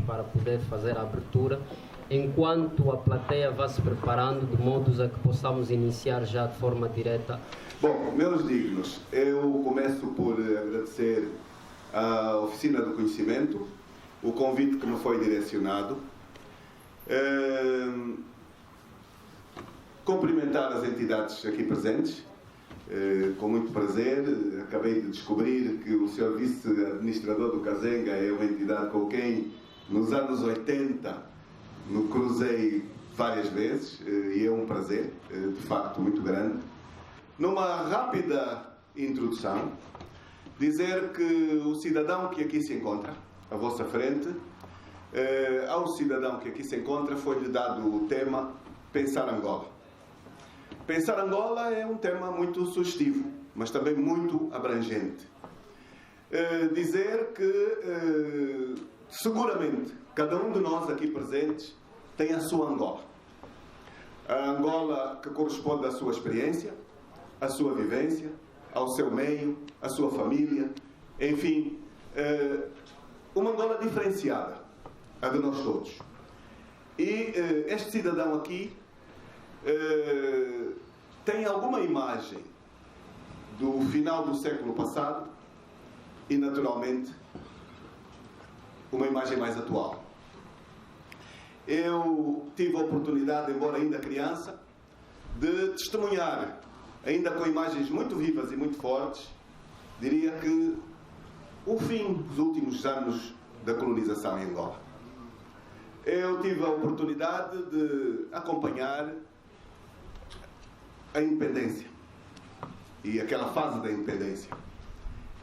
para poder fazer a abertura, enquanto a plateia vai se preparando, de modos a que possamos iniciar já de forma direta. Bom, meus dignos, eu começo por agradecer à Oficina do Conhecimento o convite que me foi direcionado. Cumprimentar as entidades aqui presentes, com muito prazer. Acabei de descobrir que o Sr. Vice-Administrador do Kazenga é uma entidade com quem, nos anos 80, me cruzei várias vezes, e é um prazer, de facto, muito grande. Numa rápida introdução, dizer que o cidadão que aqui se encontra, à vossa frente, ao cidadão que aqui se encontra foi-lhe dado o tema Pensar Angola. Pensar Angola é um tema muito sugestivo, mas também muito abrangente. Dizer que, seguramente, cada um de nós aqui presentes tem a sua Angola. A Angola que corresponde à sua experiência, à sua vivência, ao seu meio, à sua família, enfim, uma Angola diferenciada, a de nós todos. E este cidadão aqui tem alguma imagem do final do século passado e, naturalmente, uma imagem mais atual. Eu tive a oportunidade, embora ainda criança, de testemunhar, ainda com imagens muito vivas e muito fortes, diria que o fim dos últimos anos da colonização em Angola. Eu tive a oportunidade de acompanhar a independência e aquela fase da independência.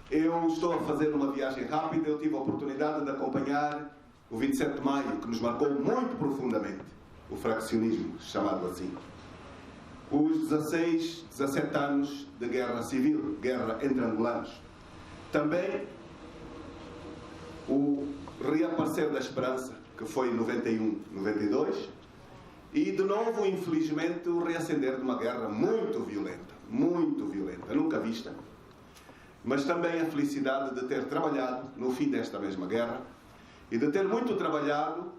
Eu estou a fazer uma viagem rápida. Eu tive a oportunidade de acompanhar o 27 de maio, que nos marcou muito profundamente, o fraccionismo, chamado assim. Os 17 anos de guerra civil, guerra entre angolanos. Também o reaparecer da esperança, que foi em 91, 92, e de novo, infelizmente, o reacender de uma guerra muito violenta, nunca vista, mas também a felicidade de ter trabalhado no fim desta mesma guerra e de ter muito trabalhado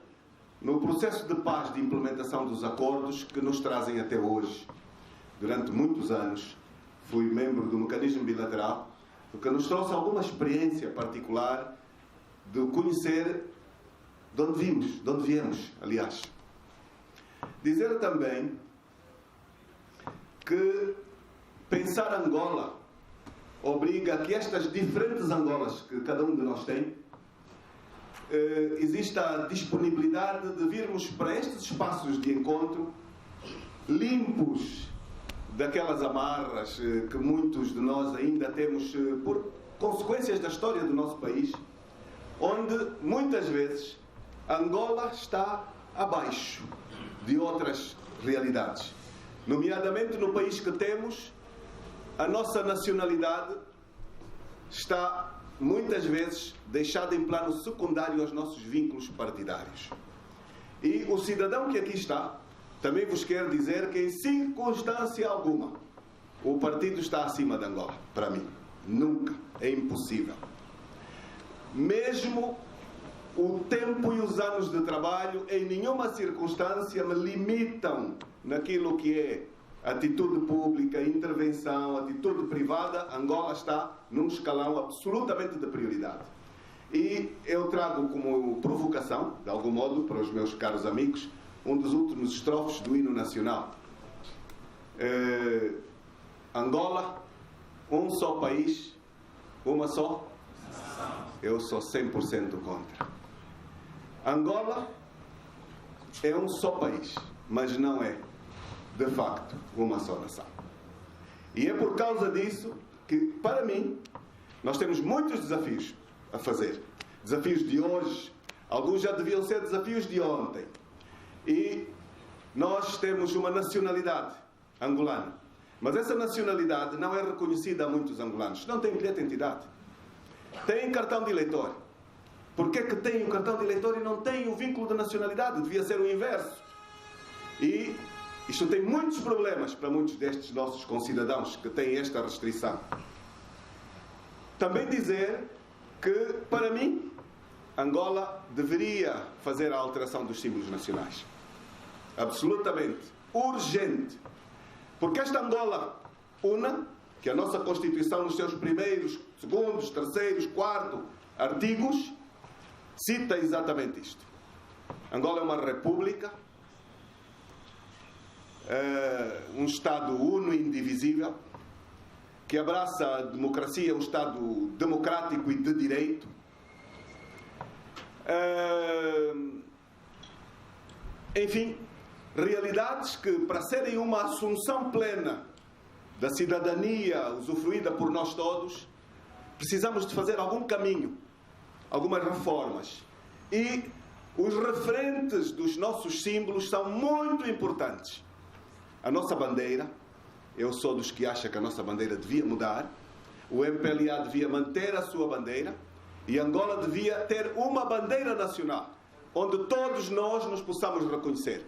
no processo de paz, de implementação dos acordos que nos trazem até hoje. Durante muitos anos fui membro do mecanismo bilateral, o que nos trouxe alguma experiência particular de conhecer de onde viemos, aliás. Dizer também que pensar Angola obriga a que estas diferentes Angolas que cada um de nós tem, exista a disponibilidade de virmos para estes espaços de encontro limpos daquelas amarras que muitos de nós ainda temos por consequências da história do nosso país, onde muitas vezes Angola está abaixo de outras realidades. Nomeadamente no país que temos, a nossa nacionalidade está muitas vezes deixada em plano secundário aos nossos vínculos partidários. E o cidadão que aqui está também vos quer dizer que em circunstância alguma o partido está acima de Angola. Para mim, nunca. É impossível. Mesmo o tempo e os anos de trabalho em nenhuma circunstância me limitam naquilo que é atitude pública, intervenção, atitude privada. Angola está num escalão absolutamente de prioridade. E eu trago como provocação, de algum modo, para os meus caros amigos, um dos últimos estrofes do hino nacional. Angola, um só país, uma só. Eu sou 100% contra. Angola é um só país, mas não é, de facto, uma só nação. E é por causa disso que, para mim, nós temos muitos desafios a fazer. Desafios de hoje, alguns já deviam ser desafios de ontem. E nós temos uma nacionalidade angolana, mas essa nacionalidade não é reconhecida a muitos angolanos. Não tem bilhete de identidade, tem cartão de eleitor. Por que tem o cartão de eleitor e não tem o vínculo de nacionalidade? Devia ser o inverso. E isto tem muitos problemas para muitos destes nossos concidadãos que têm esta restrição. Também dizer que, para mim, Angola deveria fazer a alteração dos símbolos nacionais. Absolutamente urgente. Porque esta Angola una, que a nossa Constituição nos seus primeiros, segundos, terceiros, quarto artigos cita exatamente isto. Angola é uma república, um Estado uno e indivisível, que abraça a democracia, um Estado democrático e de direito. Enfim, realidades que, para serem uma assunção plena da cidadania usufruída por nós todos, precisamos de fazer algum caminho, algumas reformas. E os referentes dos nossos símbolos são muito importantes. A nossa bandeira, eu sou dos que acham que a nossa bandeira devia mudar, o MPLA devia manter a sua bandeira e Angola devia ter uma bandeira nacional, onde todos nós nos possamos reconhecer.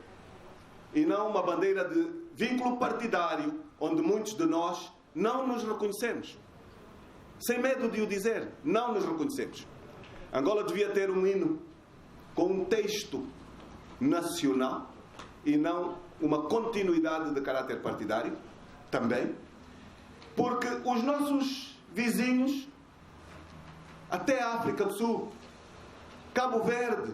E não uma bandeira de vínculo partidário, onde muitos de nós não nos reconhecemos. Sem medo de o dizer, não nos reconhecemos. Angola devia ter um hino com um texto nacional e não uma continuidade de caráter partidário, também. Porque os nossos vizinhos, até a África do Sul, Cabo Verde,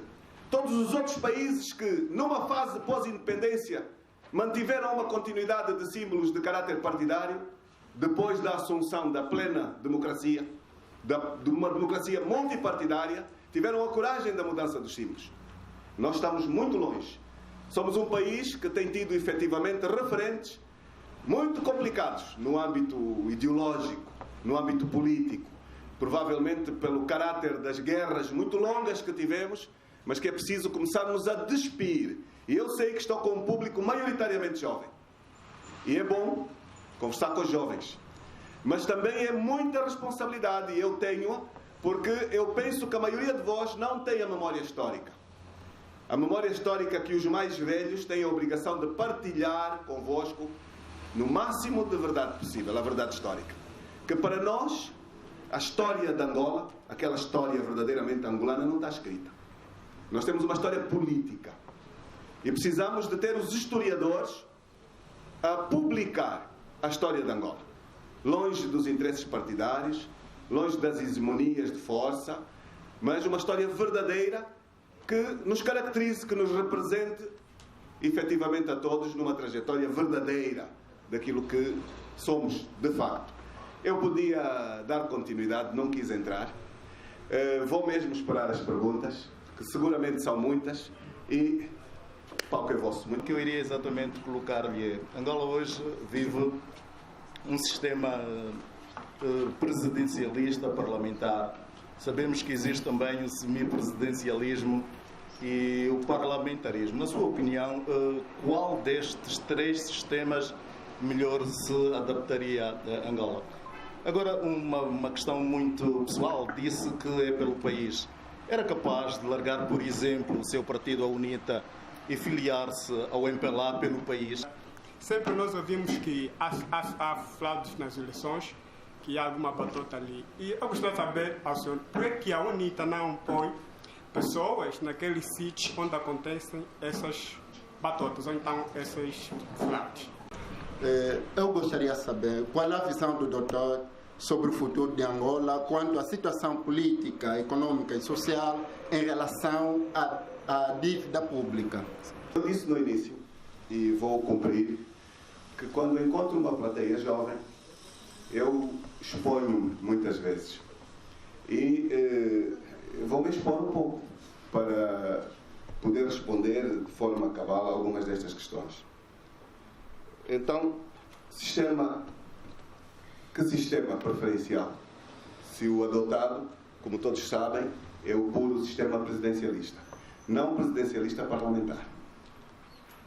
todos os outros países que, numa fase pós-independência, mantiveram uma continuidade de símbolos de caráter partidário, depois da assunção da plena democracia, de uma democracia multipartidária, tiveram a coragem da mudança dos símbolos. Nós estamos muito longe. Somos um país que tem tido, efetivamente, referentes muito complicados no âmbito ideológico, no âmbito político, provavelmente pelo caráter das guerras muito longas que tivemos, mas que é preciso começarmos a despir. E eu sei que estou com um público maioritariamente jovem. E é bom conversar com os jovens. Mas também é muita responsabilidade, e eu tenho-a, porque eu penso que a maioria de vós não tem a memória histórica. A memória histórica que os mais velhos têm a obrigação de partilhar convosco no máximo de verdade possível, a verdade histórica. Que para nós, a história de Angola, aquela história verdadeiramente angolana, não está escrita. Nós temos uma história política. E precisamos de ter os historiadores a publicar a história de Angola. Longe dos interesses partidários, longe das hegemonias de força, mas uma história verdadeira que nos caracterize, que nos represente efetivamente a todos numa trajetória verdadeira daquilo que somos de facto. Eu podia dar continuidade, não quis entrar. Vou mesmo esperar as perguntas, que seguramente são muitas, e o palco é vosso. O que eu iria exatamente colocar-lhe é: Angola hoje vive um sistema presidencialista parlamentar. Sabemos que existe também o semipresidencialismo e o parlamentarismo. Na sua opinião, qual destes três sistemas melhor se adaptaria a Angola? Agora, uma questão muito pessoal. Disse que é pelo país. Era capaz de largar, por exemplo, o seu partido, a UNITA, e filiar-se ao MPLA pelo país? Sempre nós ouvimos que há fraudes nas eleições, que há alguma batota ali. E eu gostaria de saber, ao senhor, por que a UNITA não põe pessoas naqueles sítios onde acontecem essas batotas, ou então essas fraudes? Eu gostaria de saber qual é a visão do doutor sobre o futuro de Angola quanto à situação política, econômica e social em relação à dívida pública. Eu disse no início, e vou cumprir, que quando encontro uma plateia jovem, eu exponho muitas vezes. E vou-me expor um pouco para poder responder de forma cabal a algumas destas questões. Então, que sistema preferencial? Se o adotado, como todos sabem, é o puro sistema presidencialista, não presidencialista parlamentar.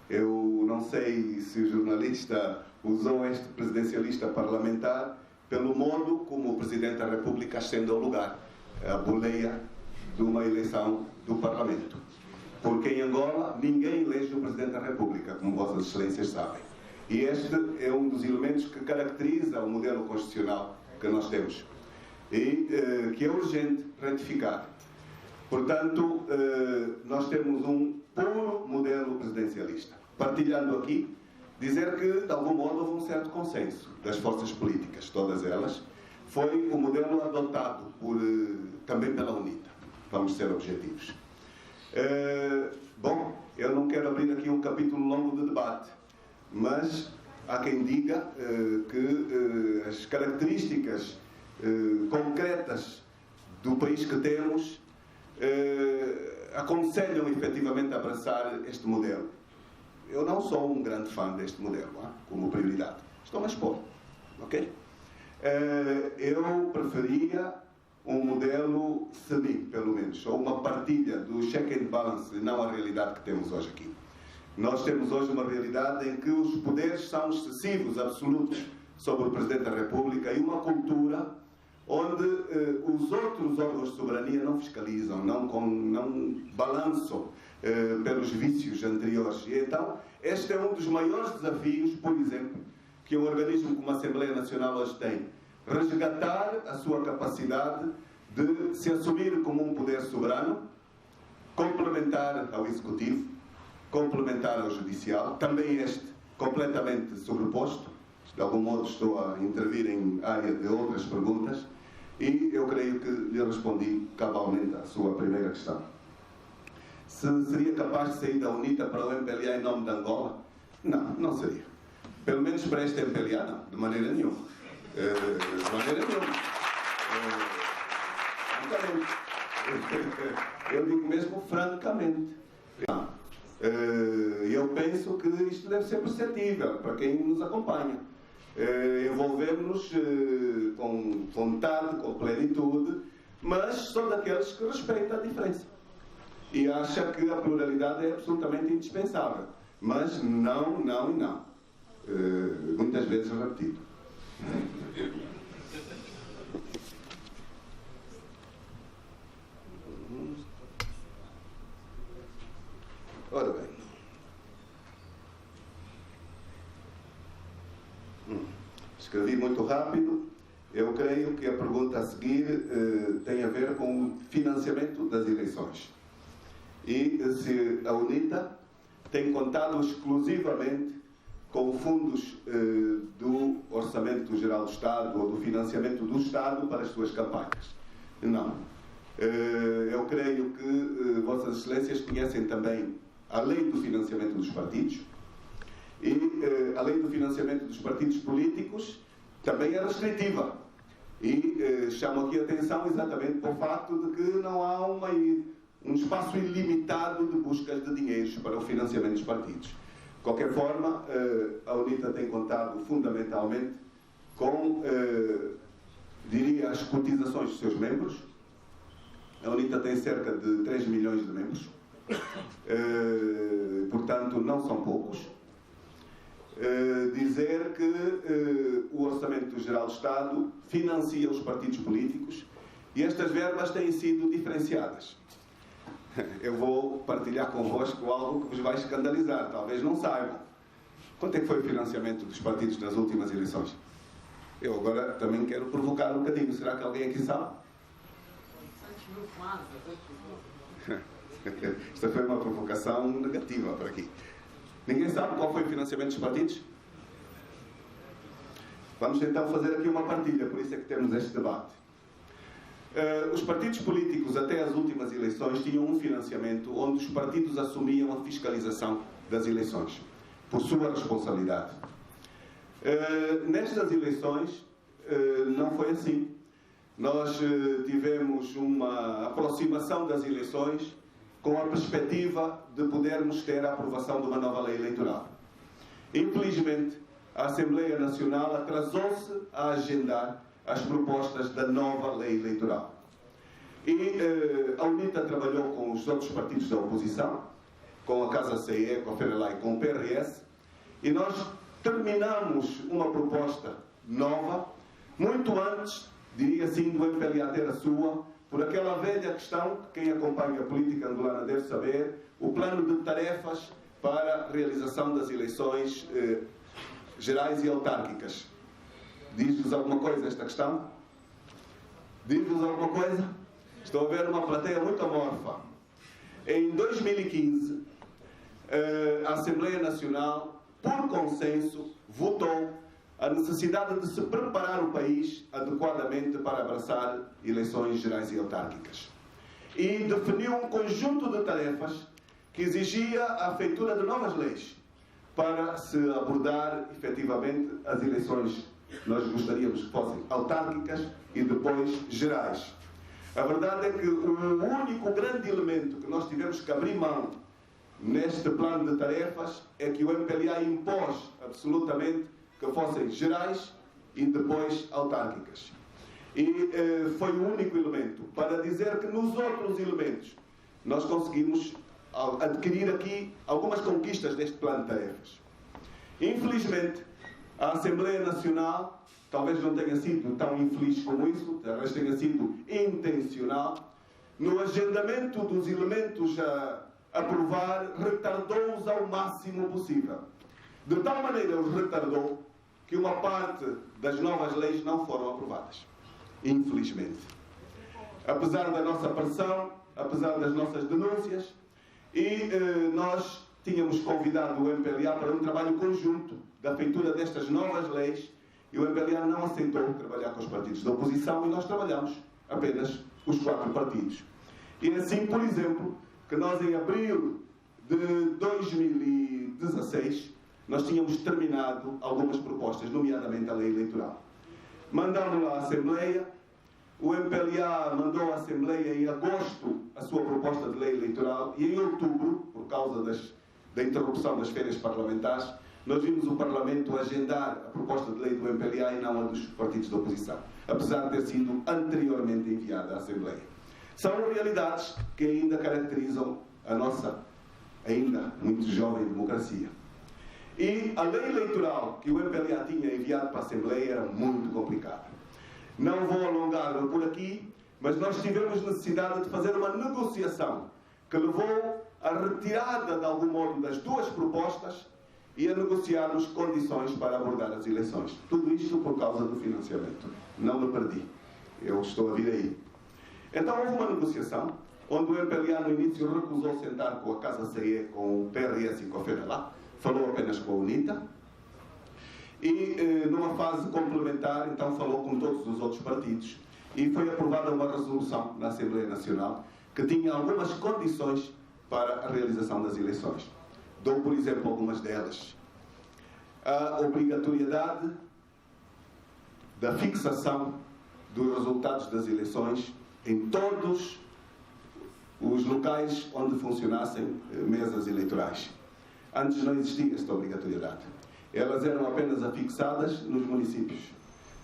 Eu não sei se o jornalista usou este presidencialista parlamentar pelo modo como o Presidente da República ascende ao lugar, a boleia de uma eleição do Parlamento. Porque em Angola ninguém elege o Presidente da República, como Vossas Excelências sabem. E este é um dos elementos que caracteriza o modelo constitucional que nós temos e que é urgente retificar. Portanto, nós temos um puro modelo presidencialista. Partilhando aqui, dizer que, de algum modo, houve um certo consenso das forças políticas, todas elas. Foi o modelo adotado também pela UNITA. Vamos ser objetivos. Bom, eu não quero abrir aqui um capítulo longo de debate, mas há quem diga que as características concretas do país que temos aconselham efetivamente a abraçar este modelo. Eu não sou um grande fã deste modelo, como prioridade. Estou a expor, ok? Eu preferia um modelo semi, pelo menos, ou uma partilha do check and balance, e não a realidade que temos hoje aqui. Nós temos hoje uma realidade em que os poderes são excessivos, absolutos, sobre o Presidente da República, e uma cultura onde os outros órgãos de soberania não fiscalizam, não balançam pelos vícios anteriores. E então, este é um dos maiores desafios, por exemplo, que um organismo como a Assembleia Nacional hoje tem. Resgatar a sua capacidade de se assumir como um poder soberano, complementar ao Executivo, complementar ao Judicial, também este completamente sobreposto. De algum modo estou a intervir em área de outras perguntas e eu creio que lhe respondi cabalmente à sua primeira questão. Se seria capaz de sair da UNITA para o MPLA em nome de Angola? Não, não seria. Pelo menos para este MPLA não, de maneira nenhuma. De maneira nenhuma. Eu digo mesmo francamente. Eu penso que isto deve ser perceptível para quem nos acompanha. Envolvemos-nos com vontade, com plenitude, mas são daqueles que respeitam a diferença e acham que a pluralidade é absolutamente indispensável, mas não, não e não, muitas vezes repetido. Ora bem, escrevi muito rápido. Eu creio que a pergunta a seguir tem a ver com o financiamento das eleições e se a UNITA tem contado exclusivamente com fundos do Orçamento Geral do Estado ou do financiamento do Estado para as suas campanhas. Não. Eu creio que Vossas Excelências conhecem também a lei do financiamento dos partidos e a lei do financiamento dos partidos políticos também é restritiva e chamo aqui a atenção exatamente para o facto de que não há um espaço ilimitado de buscas de dinheiros para o financiamento dos partidos. De qualquer forma, a UNITA tem contado fundamentalmente com, diria, as cotizações dos seus membros. A UNITA tem cerca de 3 milhões de membros, portanto não são poucos. Dizer que o Orçamento Geral do Estado financia os partidos políticos e estas verbas têm sido diferenciadas. Eu vou partilhar convosco algo que vos vai escandalizar, talvez não saibam. Quanto é que foi o financiamento dos partidos nas últimas eleições? Eu agora também quero provocar um bocadinho. Será que alguém aqui sabe? Esta foi uma provocação negativa para aqui. Ninguém sabe qual foi o financiamento dos partidos? Vamos então fazer aqui uma partilha, por isso é que temos este debate. Os partidos políticos, até as últimas eleições, tinham um financiamento onde os partidos assumiam a fiscalização das eleições, por sua responsabilidade. Nestas eleições, não foi assim. Nós tivemos uma aproximação das eleições com a perspectiva de podermos ter a aprovação de uma nova lei eleitoral. Infelizmente, a Assembleia Nacional atrasou-se a agendar as propostas da nova lei eleitoral. E a UNITA trabalhou com os outros partidos da oposição, com a Casa CE, com a FENELA e com o PRS, e nós terminamos uma proposta nova, muito antes, diria assim, do MPLA ter a sua, por aquela velha questão, que quem acompanha a política angolana deve saber, o plano de tarefas para a realização das eleições gerais e autárquicas. Diz-vos alguma coisa esta questão? Diz-vos alguma coisa? Estou a ver uma plateia muito amorfa. Em 2015, a Assembleia Nacional, por consenso, votou a necessidade de se preparar o país adequadamente para abraçar eleições gerais e autárquicas. E definiu um conjunto de tarefas que exigia a feitura de novas leis para se abordar efetivamente as eleições. Nós gostaríamos que fossem autárquicas e depois gerais. A verdade é que o único grande elemento que nós tivemos que abrir mão neste plano de tarefas é que o MPLA impôs absolutamente que fossem gerais e depois autárquicas. E foi o único elemento. Para dizer que nos outros elementos nós conseguimos adquirir aqui algumas conquistas deste plano de tarefas. Infelizmente, a Assembleia Nacional talvez não tenha sido tão infeliz como isso, talvez tenha sido intencional. No agendamento dos elementos a aprovar, retardou-os ao máximo possível. De tal maneira os retardou que uma parte das novas leis não foram aprovadas. Infelizmente. Apesar da nossa pressão, apesar das nossas denúncias, e nós tínhamos convidado o MPLA para um trabalho conjunto da feitura destas novas leis, e o MPLA não aceitou trabalhar com os partidos da oposição, e nós trabalhamos apenas os 4 partidos. E assim, por exemplo, que nós em abril de 2016 nós tínhamos terminado algumas propostas, nomeadamente a lei eleitoral. Mandámos-la à Assembleia, o MPLA mandou à Assembleia em agosto a sua proposta de lei eleitoral, e em outubro, por causa da interrupção das férias parlamentares, nós vimos o Parlamento agendar a proposta de lei do MPLA e não a dos partidos da oposição, apesar de ter sido anteriormente enviada à Assembleia. São realidades que ainda caracterizam a nossa, ainda muito jovem democracia. E a lei eleitoral que o MPLA tinha enviado para a Assembleia era muito complicada. Não vou alongar por aqui, mas nós tivemos necessidade de fazer uma negociação que levou à retirada, de algum modo, das 2 propostas e a negociarmos condições para abordar as eleições. Tudo isto por causa do financiamento. Não me perdi. Eu estou a vir aí. Então houve uma negociação, onde o MPLA no início recusou sentar com a Casa CE, com o PRS e com a FENALA, falou apenas com a UNITA, e numa fase complementar, então falou com todos os outros partidos, e foi aprovada uma resolução na Assembleia Nacional que tinha algumas condições para a realização das eleições. Dou, por exemplo, algumas delas. A obrigatoriedade da fixação dos resultados das eleições em todos os locais onde funcionassem mesas eleitorais. Antes não existia esta obrigatoriedade. Elas eram apenas afixadas nos municípios,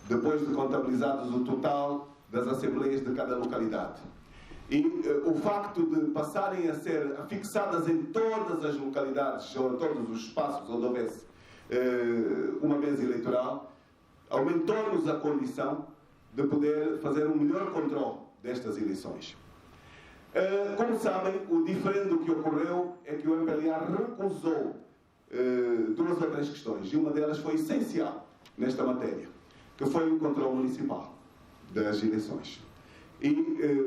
depois de contabilizados o total das assembleias de cada localidade. E o facto de passarem a ser afixadas em todas as localidades, ou em todos os espaços onde houvesse uma mesa eleitoral, aumentou-nos a condição de poder fazer um melhor controle destas eleições. Como sabem, o diferendo que ocorreu é que o MPLA recusou 2 ou 3 questões, e uma delas foi essencial nesta matéria, que foi o controle municipal das eleições. E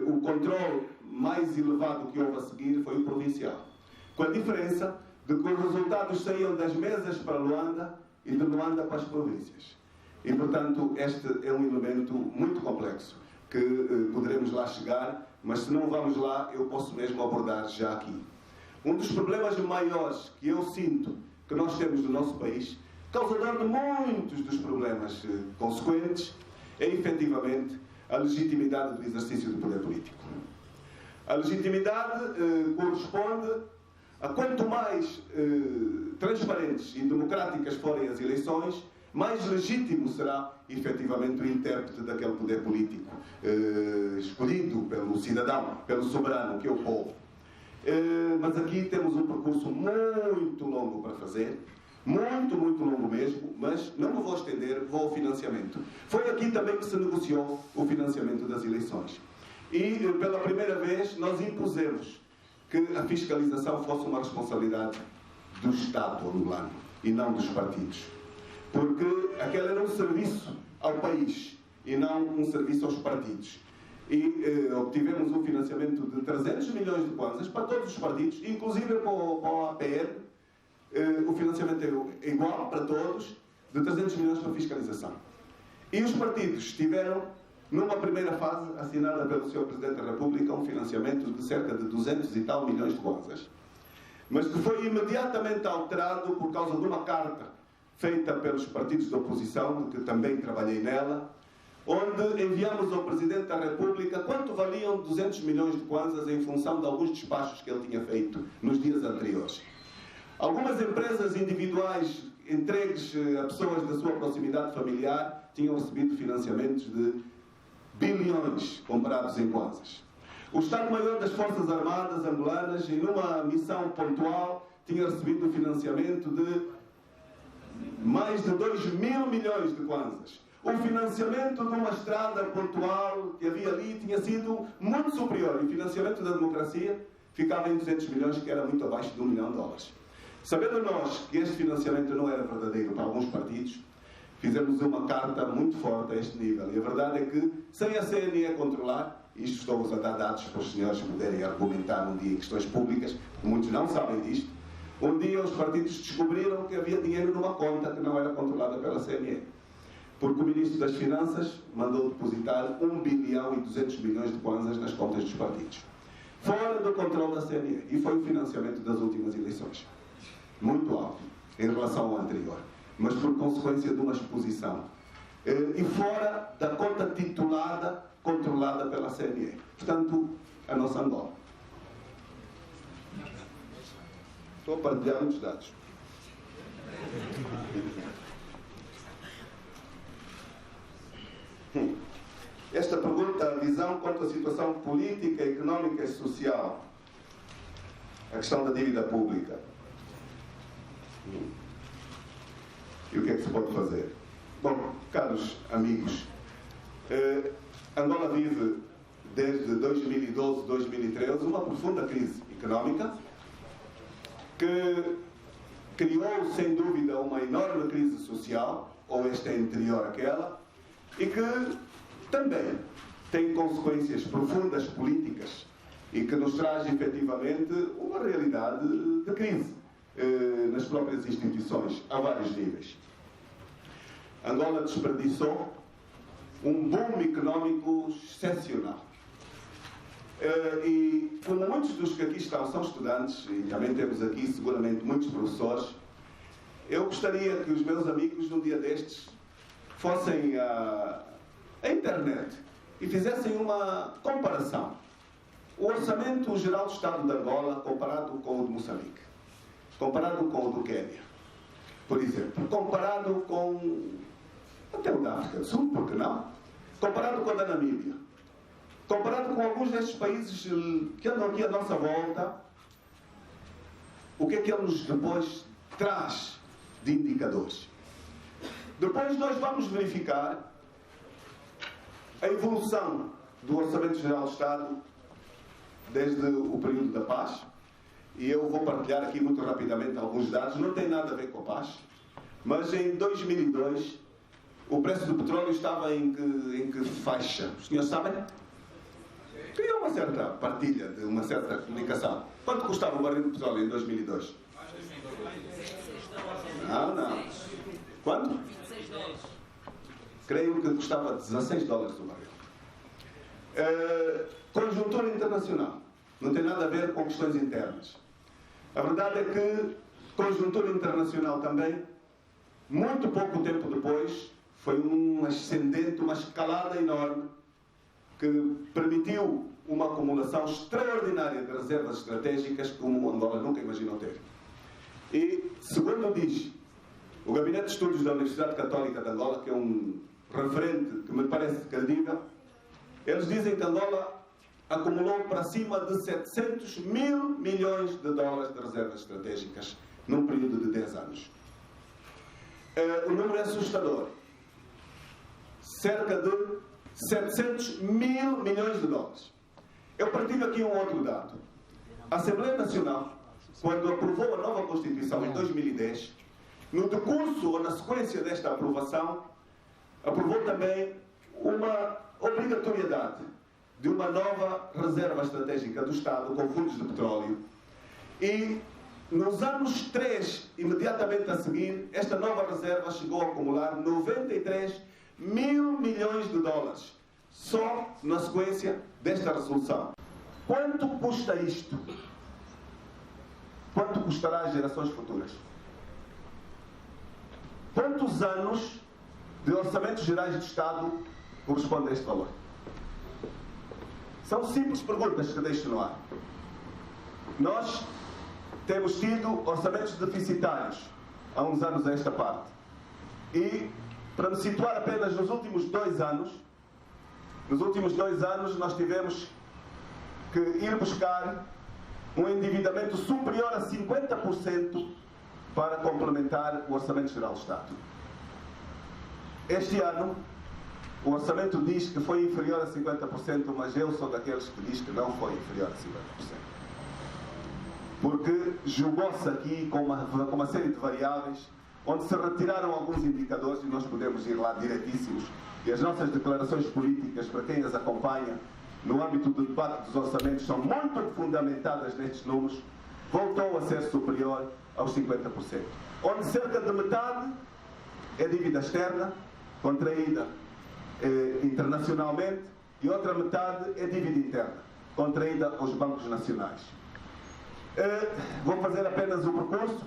o controle mais elevado que houve a seguir foi o provincial, com a diferença de que os resultados saíam das mesas para Luanda e de Luanda para as províncias. E, portanto, este é um elemento muito complexo, que poderemos lá chegar, mas se não vamos lá, eu posso mesmo abordar já aqui. Um dos problemas maiores que eu sinto que nós temos no nosso país, causador de muitos dos problemas consequentes, é efetivamente a legitimidade do exercício do poder político. A legitimidade corresponde a quanto mais transparentes e democráticas forem as eleições, mais legítimo será efetivamente o intérprete daquele poder político escolhido pelo cidadão, pelo soberano, que é o povo. Mas aqui temos um percurso muito longo para fazer, muito longo mesmo, mas não me vou estender, vou ao financiamento. Foi aqui também que se negociou o financiamento das eleições. E pela primeira vez nós impusemos que a fiscalização fosse uma responsabilidade do Estado angolano e não dos partidos. Porque aquele era um serviço ao país e não um serviço aos partidos. e obtivemos um financiamento de 300 milhões de kwanzas para todos os partidos, inclusive para o APN. O financiamento é igual para todos, de 300 milhões para fiscalização. E os partidos tiveram, numa primeira fase, assinada pelo Sr. Presidente da República, um financiamento de cerca de 200 e tal milhões de kwanzas, mas que foi imediatamente alterado por causa de uma carta feita pelos partidos de oposição, que também trabalhei nela, onde enviamos ao Presidente da República quanto valiam 200 milhões de kwanzas em função de alguns despachos que ele tinha feito nos dias anteriores. Algumas empresas individuais entregues a pessoas da sua proximidade familiar tinham recebido financiamentos de bilhões comprados em kwanzas. O Estado-Maior das Forças Armadas angolanas, em uma missão pontual, tinha recebido financiamento de mais de 2 mil milhões de kwanzas. O financiamento de uma estrada pontual que havia ali tinha sido muito superior. E o financiamento da democracia ficava em 200 milhões, que era muito abaixo de $1 milhão. Sabendo nós que este financiamento não era verdadeiro para alguns partidos, fizemos uma carta muito forte a este nível. E a verdade é que, sem a CNE controlar, isto estou-vos a dar dados para os senhores poderem argumentar um dia em questões públicas, porque muitos não sabem disto, um dia os partidos descobriram que havia dinheiro numa conta que não era controlada pela CNE. Porque o Ministro das Finanças mandou depositar 1 bilhão e 200 milhões de kwanzas nas contas dos partidos, fora do controle da CNE. E foi o financiamento das últimas eleições. Muito alto em relação ao anterior, mas por consequência de uma exposição e fora da conta titulada, controlada pela CNE. Portanto, a nossa Angola. Estou a partilhar muitos dados. Esta pergunta, a visão quanto à situação política, económica e social, a questão da dívida pública. E o que é que se pode fazer? Bom, caros amigos, Angola vive desde 2012, 2013 uma profunda crise económica que criou, sem dúvida, uma enorme crise social, ou esta é anterior àquela, e que também tem consequências profundas políticas e que nos traz efetivamente uma realidade de crise nas próprias instituições, a vários níveis. Angola desperdiçou um boom económico excepcional. E como muitos dos que aqui estão são estudantes, e também temos aqui seguramente muitos professores, eu gostaria que os meus amigos, num dia destes, fossem à internet e fizessem uma comparação. O Orçamento Geral do Estado de Angola comparado com o de Moçambique, comparado com o do Quênia, por exemplo, comparado com até o da África do Sul, por que não? Comparado com o da Namíbia, comparado com alguns destes países que andam aqui à nossa volta, o que é que ele nos depois traz de indicadores? Depois nós vamos verificar a evolução do Orçamento Geral do Estado desde o período da paz, e eu vou partilhar aqui muito rapidamente alguns dados, não tem nada a ver com a paz, mas em 2002 o preço do petróleo estava em que faixa? Os senhores sabem? Queria uma certa partilha, de uma certa comunicação. Quanto custava o barril de petróleo em 2002? Não. Quanto? Creio que custava $16 o barril. Conjuntura internacional. Não tem nada a ver com questões internas. A verdade é que conjuntura internacional também, muito pouco tempo depois, foi um ascendente, uma escalada enorme que permitiu uma acumulação extraordinária de reservas estratégicas como Angola nunca imaginou ter. E, segundo diz o Gabinete de Estudos da Universidade Católica de Angola, que é um referente que me parece credível, eles dizem que Angola acumulou para cima de 700 mil milhões de dólares de reservas estratégicas num período de 10 anos. O número é assustador. Cerca de 700 mil milhões de dólares. Eu partilho aqui um outro dado. A Assembleia Nacional, quando aprovou a nova Constituição em 2010, no decurso ou na sequência desta aprovação, aprovou também uma obrigatoriedade de uma nova reserva estratégica do Estado com fundos de petróleo. E nos anos 3, imediatamente a seguir, esta nova reserva chegou a acumular 93 mil milhões de dólares, só na sequência desta resolução. Quanto custa isto? Quanto custará às gerações futuras? Quantos anos de orçamentos gerais de Estado correspondem a este valor? São simples perguntas que deixo no ar. Nós temos tido orçamentos deficitários há uns anos a esta parte. E, para me situar apenas nos últimos 2 anos, nós tivemos que ir buscar um endividamento superior a 50% para complementar o Orçamento Geral do Estado. Este ano, o orçamento diz que foi inferior a 50%, mas eu sou daqueles que diz que não foi inferior a 50%. Porque jogou-se aqui com uma série de variáveis, onde se retiraram alguns indicadores, e nós podemos ir lá direitíssimos, e as nossas declarações políticas, para quem as acompanha, no âmbito do debate dos orçamentos, são muito fundamentadas nestes números, voltou a ser superior aos 50%. Onde cerca de metade é dívida externa, contraída internacionalmente, e outra metade é dívida interna, contraída aos bancos nacionais. Vou fazer apenas o percurso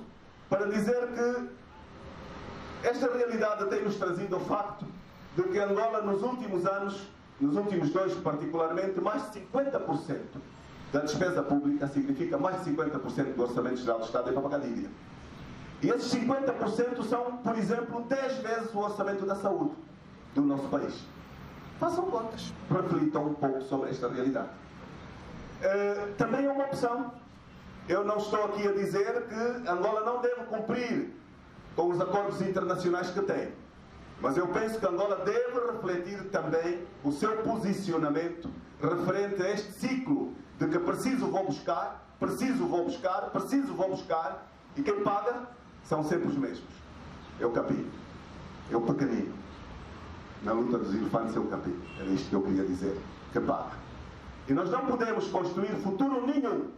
para dizer que esta realidade tem-nos trazido o facto de que Angola, nos últimos anos, nos últimos 2 particularmente, mais de 50% da despesa pública, significa mais de 50% do Orçamento Geral do Estado é para pagar dívida. E esses 50% são, por exemplo, 10 vezes o orçamento da saúde do nosso país. Façam contas, reflitam um pouco sobre esta realidade. Também é uma opção. Eu não estou aqui a dizer que Angola não deve cumprir com os acordos internacionais que tem. Mas eu penso que Angola deve refletir também o seu posicionamento referente a este ciclo de que preciso vou buscar, e quem paga são sempre os mesmos. É o capim, é o pequenino. Na luta dos elefantes é o capim. Era isto que eu queria dizer, que paga. E nós não podemos construir futuro nenhum,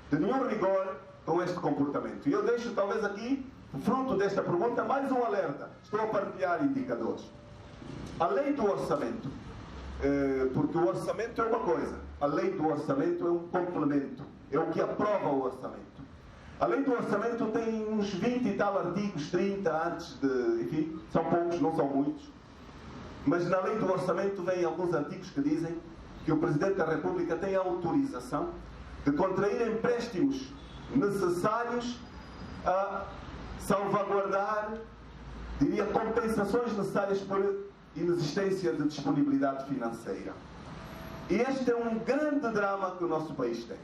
de nenhum rigor, com este comportamento. E eu deixo talvez aqui, fruto desta pergunta, mais um alerta. Estou a partilhar indicadores. A lei do orçamento, porque o orçamento é uma coisa, a lei do orçamento é um complemento, é o que aprova o orçamento. A lei do orçamento tem uns 20 e tal artigos, 30 antes de... Enfim, são poucos, não são muitos. Mas na lei do orçamento vêm alguns artigos que dizem que o Presidente da República tem a autorização de contrair empréstimos necessários a salvaguardar, diria, compensações necessárias por inexistência de disponibilidade financeira. E este é um grande drama que o nosso país tem.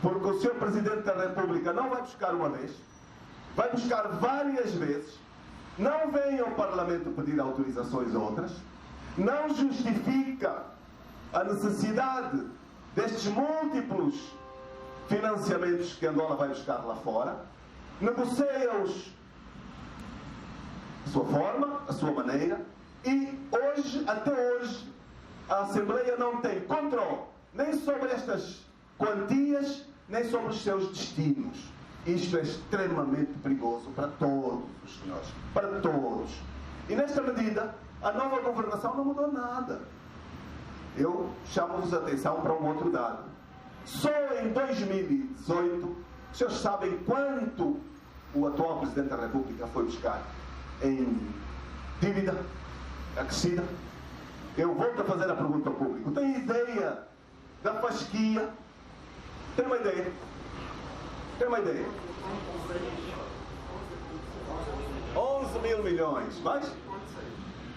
Porque o Sr. Presidente da República não vai buscar uma vez, vai buscar várias vezes, não vem ao Parlamento pedir autorizações a outras, não justifica a necessidade destes múltiplos financiamentos que Angola vai buscar lá fora, negocia-os a sua forma, a sua maneira, e hoje, até hoje, a Assembleia não tem controle nem sobre estas quantias, nem sobre os seus destinos. Isto é extremamente perigoso para todos os senhores, para todos. E nesta medida, a nova governação não mudou nada. Eu chamo-vos a atenção para um outro dado. Só em 2018, os senhores sabem quanto o atual Presidente da República foi buscar em dívida acrescida? Eu volto a fazer a pergunta ao público. Tem ideia da fasquia? Tem uma ideia? Tem uma ideia? 11 mil milhões. Mais?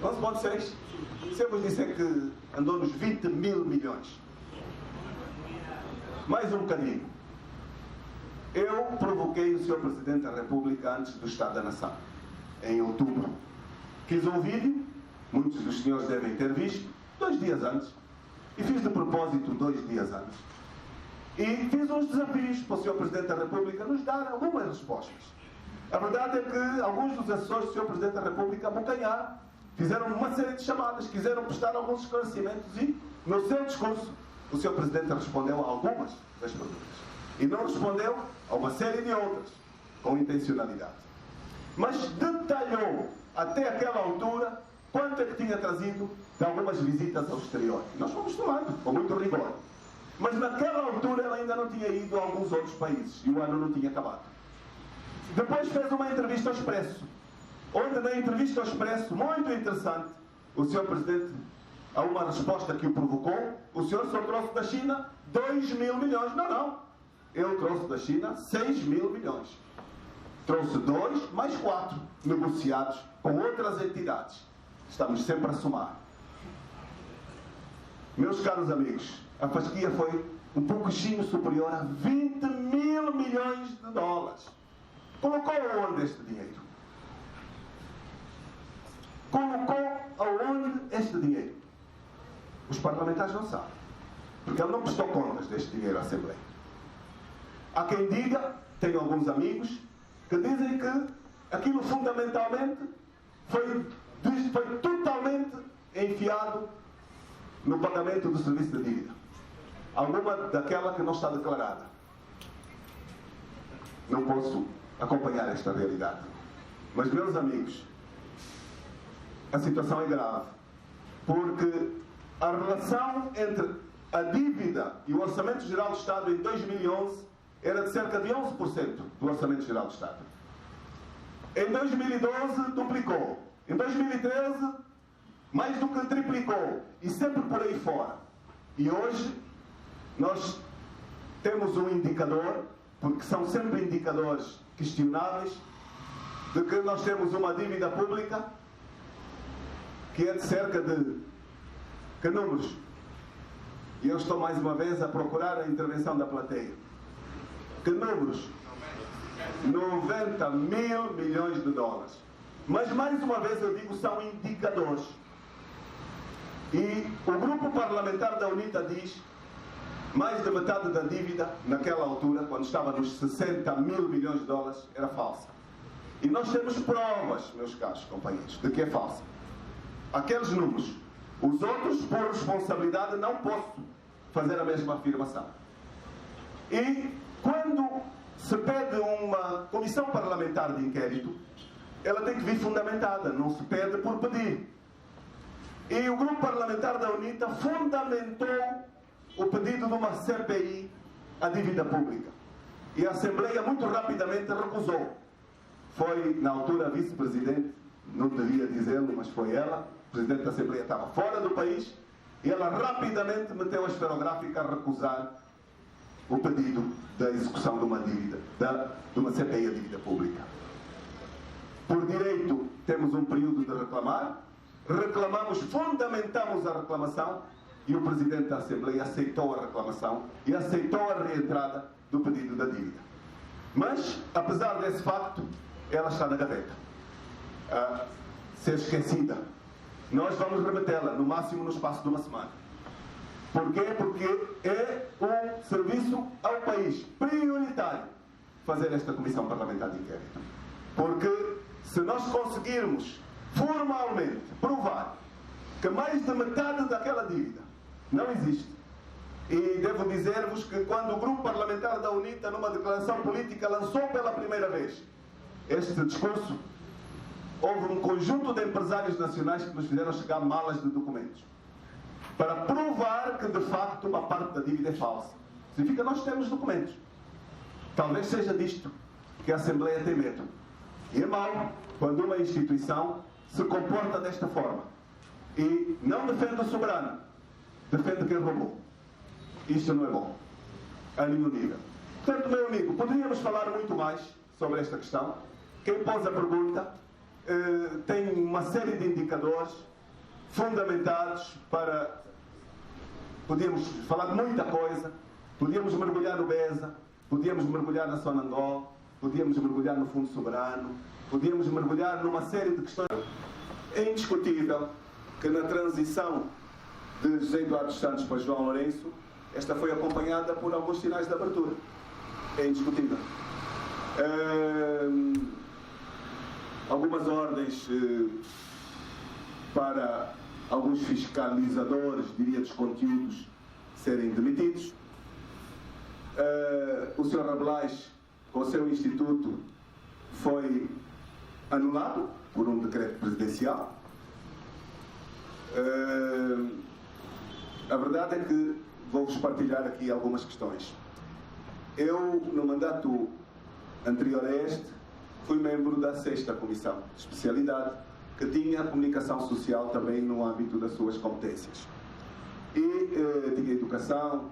11,6. Se eu vos disser que andou nos 20 mil milhões. Mais um bocadinho. Eu provoquei o Sr. Presidente da República antes do Estado da Nação, em outubro. Fiz um vídeo, muitos dos senhores devem ter visto, 2 dias antes. E fiz de propósito 2 dias antes. E fiz uns desafios para o Sr. Presidente da República nos dar algumas respostas. A verdade é que alguns dos assessores do Sr. Presidente da República abocanharam, fizeram uma série de chamadas, quiseram prestar alguns esclarecimentos e No seu discurso, o Sr. Presidente respondeu a algumas das perguntas. E não respondeu a uma série de outras, com intencionalidade. Mas detalhou, até aquela altura, quanto é que tinha trazido de algumas visitas ao exterior. E nós fomos tomando, com muito rigor. Mas naquela altura ela ainda não tinha ido a alguns outros países e o ano não tinha acabado. Depois fez uma entrevista ao Expresso, onde na entrevista ao Expresso, muito interessante, o Sr. Presidente, a uma resposta que o provocou, o senhor só trouxe da China 2 mil milhões. Não. Ele trouxe da China 6 mil milhões. Trouxe 2 mais 4 negociados com outras entidades. Estamos sempre a somar. Meus caros amigos, a fasquia foi um pouquinho superior a 20 mil milhões de dólares. Colocou aonde este dinheiro? Colocou aonde este dinheiro? Os parlamentares não sabem, porque ele não prestou contas deste dinheiro à Assembleia. Há quem diga, tenho alguns amigos, que dizem que aquilo fundamentalmente foi totalmente enfiado no pagamento do serviço de dívida. Alguma daquela que não está declarada. Não posso acompanhar esta realidade. Mas, meus amigos, a situação é grave, porque a relação entre a dívida e o Orçamento Geral do Estado em 2011 era de cerca de 11% do Orçamento Geral do Estado. Em 2012 duplicou. Em 2013 mais do que triplicou. E sempre por aí fora. E hoje nós temos um indicador, porque são sempre indicadores questionáveis, de que nós temos uma dívida pública que é de cerca de... Que números? E eu estou mais uma vez a procurar a intervenção da plateia. Que números? 90 mil milhões de dólares. Mas mais uma vez eu digo, são indicadores. E o grupo parlamentar da UNITA diz mais de metade da dívida naquela altura, quando estava nos 60 mil milhões de dólares, era falsa. E nós temos provas, meus caros companheiros, de que é falsa. Aqueles números. Os outros, por responsabilidade, não posso fazer a mesma afirmação. E quando se pede uma comissão parlamentar de inquérito, ela tem que vir fundamentada, não se pede por pedir. E o grupo parlamentar da UNITA fundamentou o pedido de uma CPI à dívida pública. E a Assembleia muito rapidamente recusou. Foi, na altura, a vice-presidente, não devia dizê-lo, mas foi ela. O presidente da Assembleia estava fora do país e ela rapidamente meteu a esferográfica a recusar o pedido da execução de uma dívida, de uma CPI à dívida pública. Por direito, temos um período de reclamar. Reclamamos, fundamentamos a reclamação e o presidente da Assembleia aceitou a reclamação e aceitou a reentrada do pedido da dívida. Mas, apesar desse facto, ela está na gaveta. A ser esquecida. Nós vamos remetê-la, no máximo no espaço de uma semana. Porquê? Porque é um serviço ao país prioritário fazer esta comissão parlamentar de inquérito. Porque se nós conseguirmos formalmente provar que mais de metade daquela dívida não existe, e devo dizer-vos que quando o grupo parlamentar da UNITA, numa declaração política, lançou pela primeira vez este discurso, houve um conjunto de empresários nacionais que nos fizeram chegar malas de documentos para provar que, de facto, uma parte da dívida é falsa. Significa que nós temos documentos. Talvez seja disto que a Assembleia tem medo. E é mau quando uma instituição se comporta desta forma e não defende o soberano, defende quem roubou. Isto não é bom, a nenhum nível. Portanto, meu amigo, poderíamos falar muito mais sobre esta questão. Quem pôs a pergunta tem uma série de indicadores fundamentados para... Podíamos falar de muita coisa, podíamos mergulhar no BESA, podíamos mergulhar na Sonangol, podíamos mergulhar no Fundo Soberano, podíamos mergulhar numa série de questões. É indiscutível que na transição de José Eduardo Santos para João Lourenço, esta foi acompanhada por alguns sinais de abertura. É indiscutível. Algumas ordens para alguns fiscalizadores, diria, dos conteúdos serem demitidos. O Sr. Rabelais, com o seu instituto, foi anulado por um decreto presidencial. A verdade é que vou-vos partilhar aqui algumas questões. Eu, no mandato anterior a este, fui membro da 6ª Comissão de Especialidade, que tinha a comunicação social também no âmbito das suas competências. E tinha educação,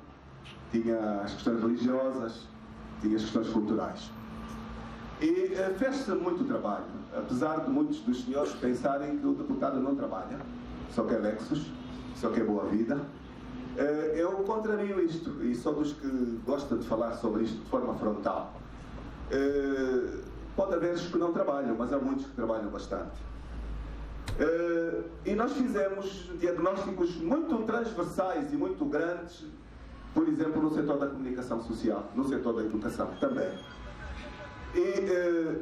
tinha as questões religiosas, tinha as questões culturais. E fez-se muito trabalho, apesar de muitos dos senhores pensarem que o deputado não trabalha, só quer Lexus, só quer boa vida. Eu contrario isto, e sou dos que gostam de falar sobre isto de forma frontal. Pode haver os que não trabalham, mas há muitos que trabalham bastante. E nós fizemos diagnósticos muito transversais e muito grandes, por exemplo, no setor da comunicação social, no setor da educação também. E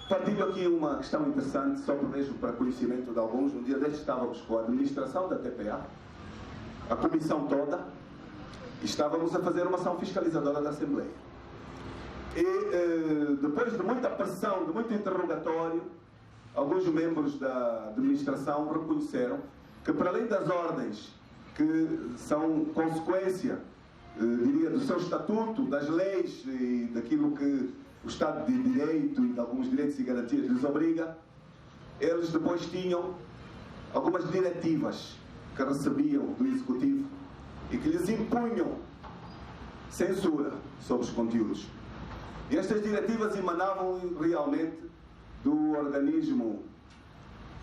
partilho aqui uma questão interessante, só mesmo para conhecimento de alguns. Um dia destes estávamos com a administração da TPA, a comissão toda, e estávamos a fazer uma ação fiscalizadora da Assembleia. E depois de muita pressão, de muito interrogatório, alguns membros da administração reconheceram que, para além das ordens que são consequência, diria, do seu estatuto, das leis e daquilo que o Estado de Direito e de alguns direitos e garantias lhes obriga, eles depois tinham algumas diretivas que recebiam do Executivo e que lhes impunham censura sobre os conteúdos. E estas diretivas emanavam realmente do organismo,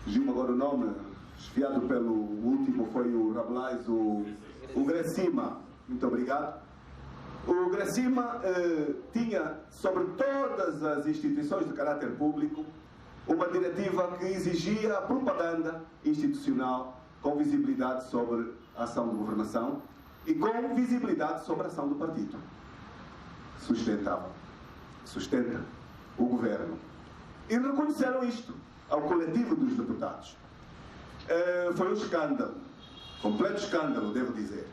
fugiu-me agora o nome, esfiado pelo último, foi o Rabelais, o Gracima. Muito obrigado. O Gracima tinha, sobre todas as instituições de caráter público, uma diretiva que exigia a propaganda institucional com visibilidade sobre a ação de governação e com visibilidade sobre a ação do partido. Sustenta o governo. E reconheceram isto ao coletivo dos deputados. Foi um escândalo, completo escândalo, devo dizer.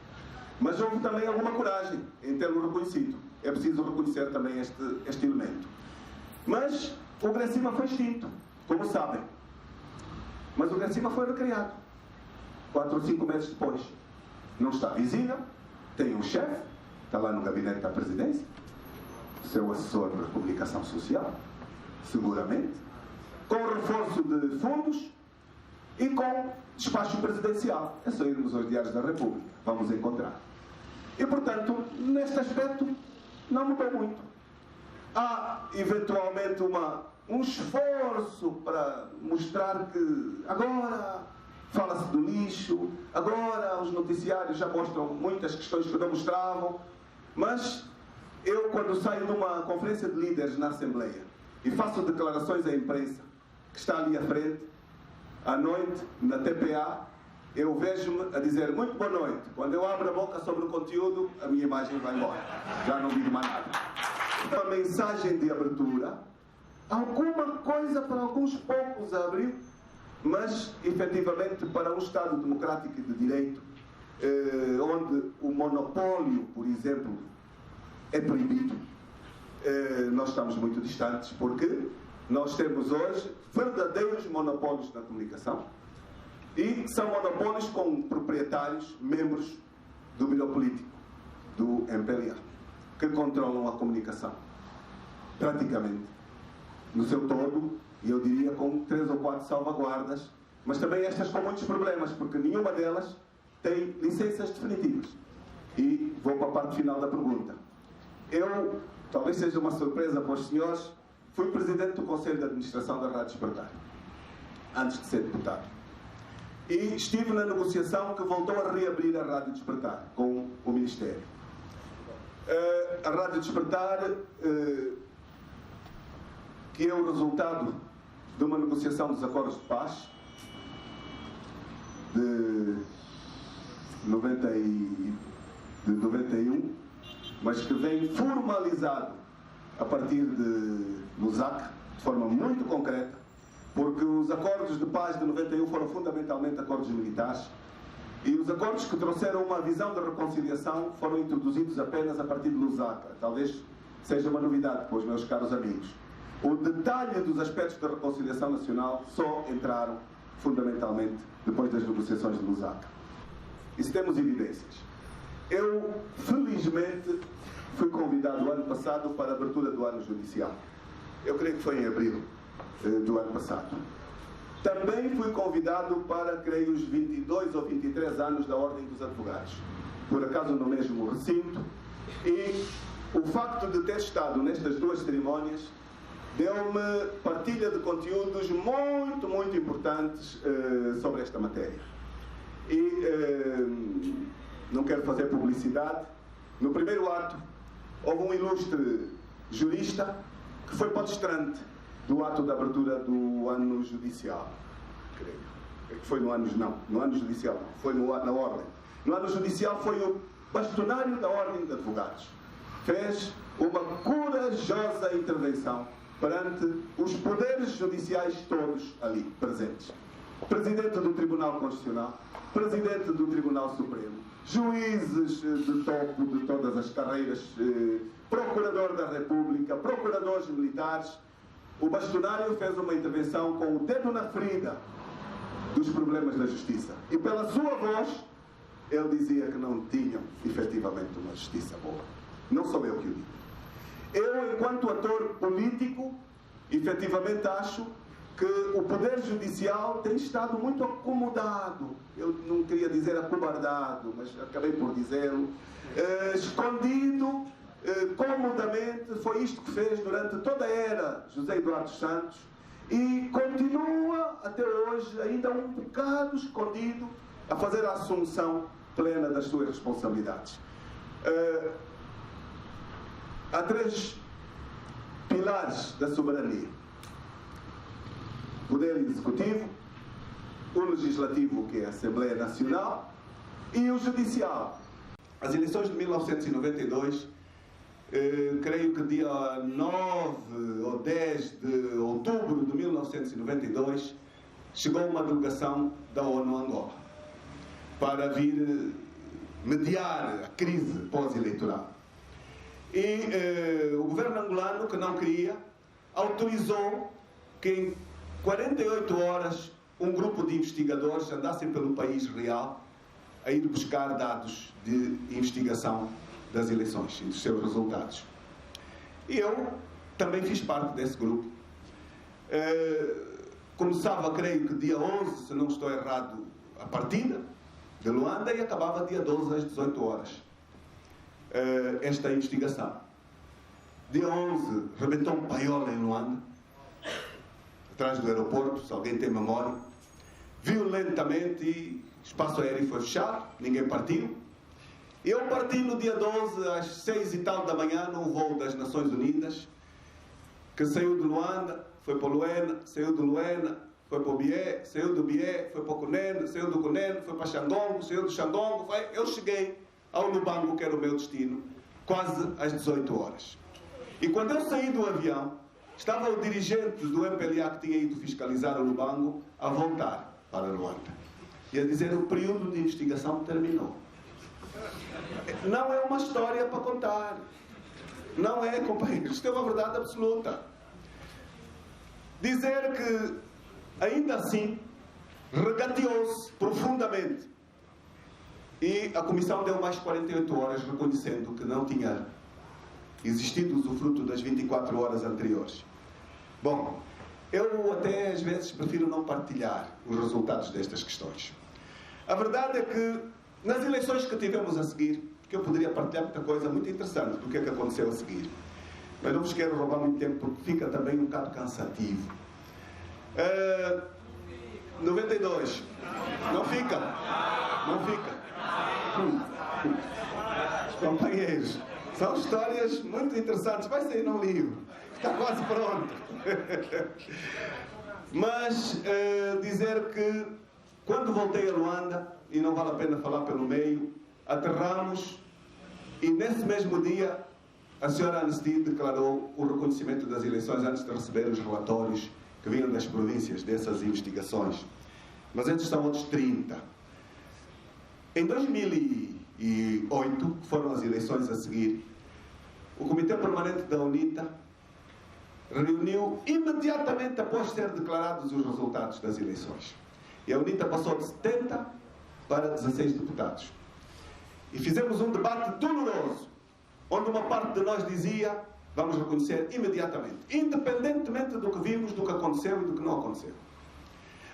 Mas houve também alguma coragem em tê-lo reconhecido. É preciso reconhecer também este elemento. Mas o Gracima foi extinto, como sabem. Mas o Gracima foi recriado 4 ou 5 meses depois. Não está visível, tem um chefe, está lá no gabinete da presidência, seu assessor de comunicação social, seguramente, com reforço de fundos e com despacho presidencial. É só irmos aos diários da República, vamos encontrar. E, portanto, neste aspecto, não mudou muito. Há, eventualmente, um esforço para mostrar que agora fala-se do lixo, agora os noticiários já mostram muitas questões que não mostravam, mas eu, quando saio de uma conferência de líderes na Assembleia e faço declarações à imprensa, que está ali à frente, à noite, na TPA, eu vejo-me a dizer muito boa noite. Quando eu abro a boca sobre o conteúdo, a minha imagem vai embora. Já não digo mais nada. Uma mensagem de abertura, alguma coisa para alguns poucos abriu, mas, efetivamente, para um Estado democrático e de direito, onde o monopólio, por exemplo, é proibido, nós estamos muito distantes, porque nós temos hoje verdadeiros monopólios na comunicação e são monopólios com proprietários, membros do Biro Político, do MPLA, que controlam a comunicação, praticamente, no seu todo, e eu diria com 3 ou 4 salvaguardas, mas também estas com muitos problemas, porque nenhuma delas tem licenças definitivas. E vou para a parte final da pergunta. Eu, talvez seja uma surpresa para os senhores, fui presidente do Conselho de Administração da Rádio Despertar, antes de ser deputado. E estive na negociação que voltou a reabrir a Rádio Despertar com o Ministério. A Rádio Despertar, que é o resultado de uma negociação dos acordos de paz de 91, mas que vem formalizado a partir de Lusaka, de forma muito concreta, porque os acordos de paz de 91 foram fundamentalmente acordos militares, e os acordos que trouxeram uma visão de reconciliação foram introduzidos apenas a partir de Lusaka. Talvez seja uma novidade para os meus caros amigos. O detalhe dos aspectos da reconciliação nacional só entraram fundamentalmente depois das negociações de Lusaka. Isso temos evidências. Eu, felizmente, fui convidado ano passado para a abertura do ano judicial. Eu creio que foi em abril do ano passado. Também fui convidado para, creio, os 22 ou 23 anos da Ordem dos Advogados. Por acaso no mesmo recinto. E o facto de ter estado nestas duas cerimónias deu-me partilha de conteúdos muito, muito importantes sobre esta matéria. E não quero fazer publicidade. No primeiro ato, houve um ilustre jurista que foi palestrante do ato de abertura do ano judicial. Creio. É que foi no ano judicial não, foi na ordem. No ano judicial foi o bastonário da Ordem de Advogados. Fez uma corajosa intervenção perante os poderes judiciais todos ali presentes. Presidente do Tribunal Constitucional, Presidente do Tribunal Supremo, juízes de topo de todas as carreiras, Procurador da República, procuradores militares. O bastonário fez uma intervenção com o dedo na ferida dos problemas da justiça. E pela sua voz, ele dizia que não tinham, efetivamente, uma justiça boa. Não sou eu que o digo. Eu, enquanto ator político, efetivamente acho que o Poder Judicial tem estado muito acomodado. Eu não queria dizer acobardado, mas acabei por dizê-lo. Escondido, comodamente. Foi isto que fez durante toda a era José Eduardo Santos e continua até hoje, ainda um bocado escondido, a fazer a assunção plena das suas responsabilidades. Há três pilares da soberania: o Poder Executivo, o Legislativo, que é a Assembleia Nacional, e o Judicial. As eleições de 1992, creio que dia 9 ou 10 de outubro de 1992, chegou uma delegação da ONU a Angola para vir mediar a crise pós-eleitoral. E o governo angolano, que não queria, autorizou que em 48 horas um grupo de investigadores andassem pelo país real a ir buscar dados de investigação das eleições e dos seus resultados. E eu também fiz parte desse grupo. Começava, creio que dia 11, se não estou errado, a partida de Luanda e acabava dia 12 às 18 horas. Esta investigação. Dia 11, rebentou um paiola em Luanda, atrás do aeroporto, se alguém tem memória, violentamente, e o espaço aéreo foi fechado, ninguém partiu. Eu parti no dia 12, às 6 e tal da manhã, num voo das Nações Unidas, que saiu de Luanda, foi para Luena, saiu de Luena, foi para o Bié, saiu do Bié, foi para o Cunene, saiu do Cunene, foi para Xandongo, saiu do Xandongo, eu cheguei ao Lubango, que era o meu destino, quase às 18 horas. E quando eu saí do avião, estava o dirigente do MPLA que tinha ido fiscalizar o Lubango a voltar para Luanda. E a dizer, o período de investigação terminou. Não é uma história para contar. Não é, companheiros. Isto é uma verdade absoluta. Dizer que, ainda assim, regateou-se profundamente. E a Comissão deu mais 48 horas reconhecendo que não tinha existido usufruto das 24 horas anteriores. Bom, eu até às vezes prefiro não partilhar os resultados destas questões. A verdade é que nas eleições que tivemos a seguir, porque eu poderia partilhar muita coisa muito interessante do que é que aconteceu a seguir, mas não vos quero roubar muito tempo porque fica também um bocado cansativo. 92. Não fica. Não fica. Companheiros, são histórias muito interessantes. Vai sair num livro. Está quase pronto. Mas dizer que quando voltei a Luanda, e não vale a pena falar pelo meio, aterramos e nesse mesmo dia a senhora Anesti declarou o reconhecimento das eleições antes de receber os relatórios que vinham das províncias dessas investigações, mas estes são outros 30. Em 2008, que foram as eleições a seguir, o Comitê Permanente da UNITA reuniu imediatamente após ser declarados os resultados das eleições. E a UNITA passou de 70 para 16 deputados. E fizemos um debate doloroso, onde uma parte de nós dizia: vamos reconhecer imediatamente, independentemente do que vimos, do que aconteceu e do que não aconteceu.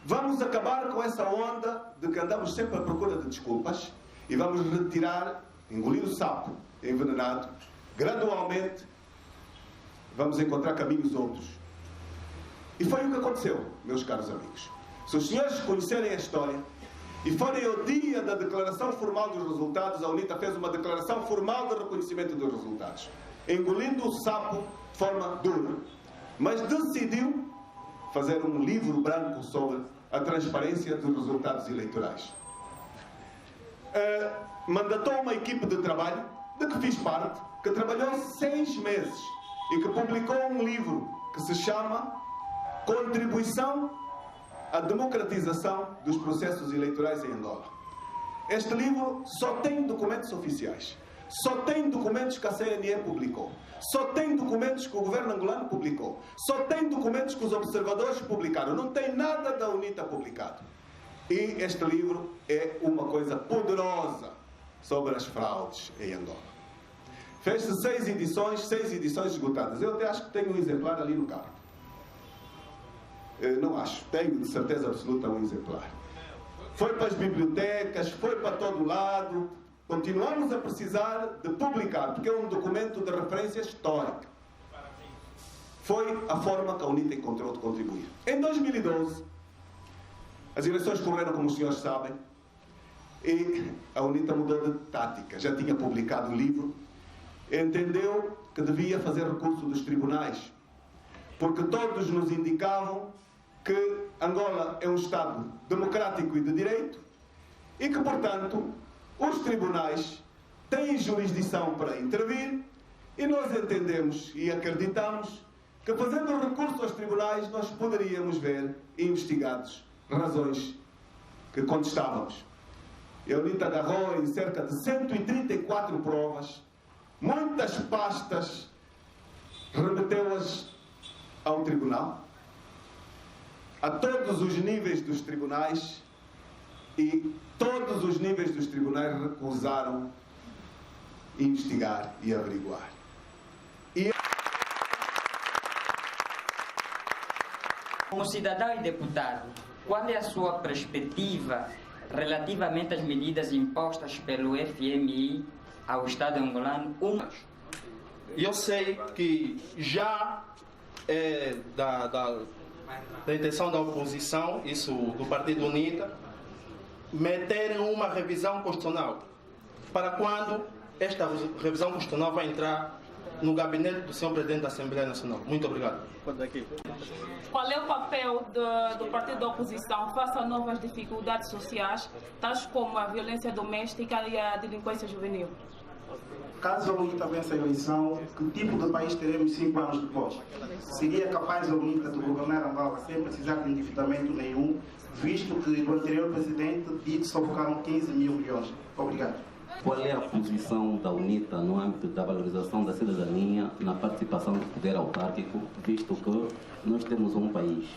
Vamos acabar com essa onda de que andamos sempre à procura de desculpas e vamos retirar, engolir o sapo envenenado, gradualmente vamos encontrar caminhos outros. E foi o que aconteceu, meus caros amigos. Se os senhores conhecerem a história e forem ao dia da declaração formal dos resultados, a UNITA fez uma declaração formal de reconhecimento dos resultados, engolindo o sapo de forma dura, mas decidiu fazer um livro branco sobre a transparência dos resultados eleitorais. Mandatou uma equipe de trabalho, de que fiz parte, que trabalhou 6 meses e que publicou um livro que se chama Contribuição à Democratização dos Processos Eleitorais em Angola. Este livro só tem documentos oficiais, só tem documentos que a CNE publicou, só tem documentos que o governo angolano publicou, só tem documentos que os observadores publicaram, não tem nada da UNITA publicado. E este livro é uma coisa poderosa sobre as fraudes em Angola. Fez-se 6 edições esgotadas. Eu até acho que tenho um exemplar ali no carro. Não acho, tenho de certeza absoluta um exemplar. Foi para as bibliotecas, foi para todo lado. Continuamos a precisar de publicar, porque é um documento de referência histórica. Foi a forma que a UNITA encontrou de contribuir. Em 2012, as eleições correram, como os senhores sabem, e a UNITA mudou de tática. Já tinha publicado o livro, entendeu que devia fazer recurso dos tribunais, porque todos nos indicavam que Angola é um Estado democrático e de direito e que, portanto, os tribunais têm jurisdição para intervir, e nós entendemos e acreditamos que, fazendo recurso aos tribunais, nós poderíamos ver investigados razões que contestávamos. E a UNITA agarrou em cerca de 134 provas, muitas pastas, remeteu-as ao tribunal, a todos os níveis dos tribunais, e todos os níveis dos tribunais recusaram investigar e averiguar. Como cidadão e deputado, qual é a sua perspectiva relativamente às medidas impostas pelo FMI ao Estado angolano? Eu sei que já é da intenção da oposição, isso do Partido UNITA, meterem uma revisão constitucional. Para quando esta revisão constitucional vai entrar no gabinete do Sr. Presidente da Assembleia Nacional? Muito obrigado. Qual é o papel do partido da oposição face a novas dificuldades sociais, tais como a violência doméstica e a delinquência juvenil? Caso a UNITA vença a eleição, que tipo de país teremos 5 anos depois? Seria capaz a UNITA de governar Angola sem precisar de endividamento nenhum, visto que do anterior presidente dito só focaram 15 mil milhões? Obrigado. Qual é a posição da UNITA no âmbito da valorização da cidadania na participação do poder autárquico, visto que nós temos um país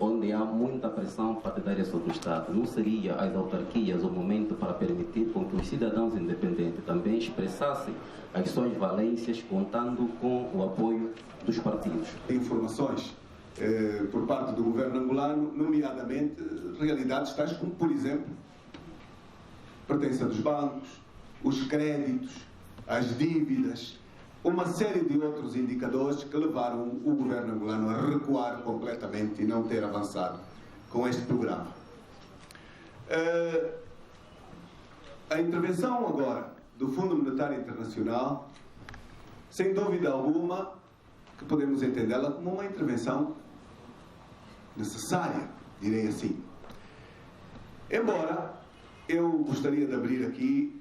onde há muita pressão partidária sobre o Estado? Não seria as autarquias o momento para permitir com que os cidadãos independentes também expressassem as suas valências, contando com o apoio dos partidos? Informações por parte do governo angolano, nomeadamente realidades tais como, por exemplo, pertença dos bancos, os créditos, as dívidas, uma série de outros indicadores que levaram o governo angolano a recuar completamente e não ter avançado com este programa. A intervenção agora do Fundo Monetário Internacional, sem dúvida alguma, que podemos entendê-la como uma intervenção necessária, direi assim. Embora eu gostaria de abrir aqui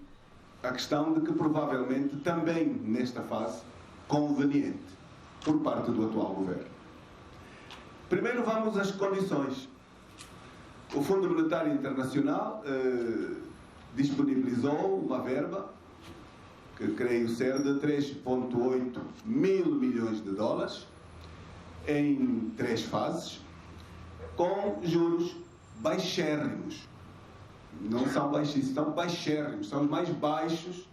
a questão de que provavelmente também nesta fase conveniente por parte do atual governo. Primeiro vamos às condições. O Fundo Monetário Internacional disponibilizou uma verba, que creio ser de 3,8 mil milhões de dólares, em 3 fases, com juros baixérrimos. Não são baixíssimos, são baixérrimos, são os mais baixos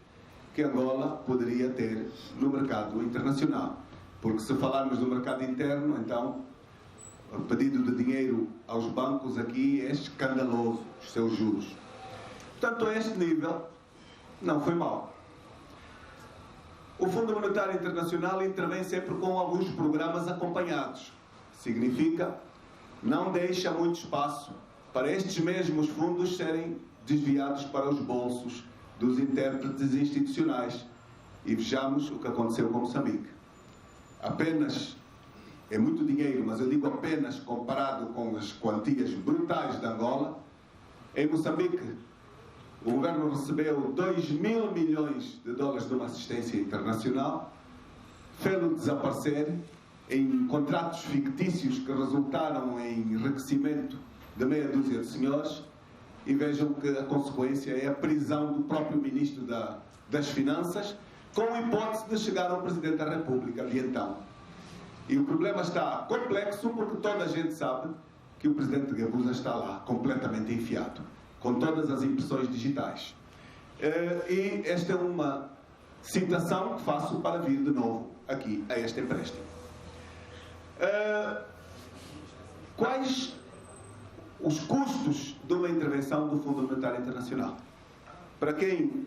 que Angola poderia ter no mercado internacional. Porque se falarmos do mercado interno, então o pedido de dinheiro aos bancos aqui é escandaloso, os seus juros. Portanto, a este nível, não foi mal. O Fundo Monetário Internacional intervém sempre com alguns programas acompanhados. Significa, não deixa muito espaço para estes mesmos fundos serem desviados para os bolsos dos intérpretes institucionais. E vejamos o que aconteceu com Moçambique. Apenas, é muito dinheiro, mas eu digo apenas comparado com as quantias brutais de Angola. Em Moçambique, o governo recebeu 2 mil milhões de dólares de uma assistência internacional, fez-lo desaparecer em contratos fictícios que resultaram em enriquecimento de meia dúzia de senhores, e vejam que a consequência é a prisão do próprio Ministro das Finanças, com a hipótese de chegar ao Presidente da República de então. E o problema está complexo porque toda a gente sabe que o Presidente de Gabusa está lá, completamente enfiado, com todas as impressões digitais. E esta é uma citação que faço para vir de novo aqui a este empréstimo. Quais os custos de uma intervenção do Fundo Monetário Internacional? Para quem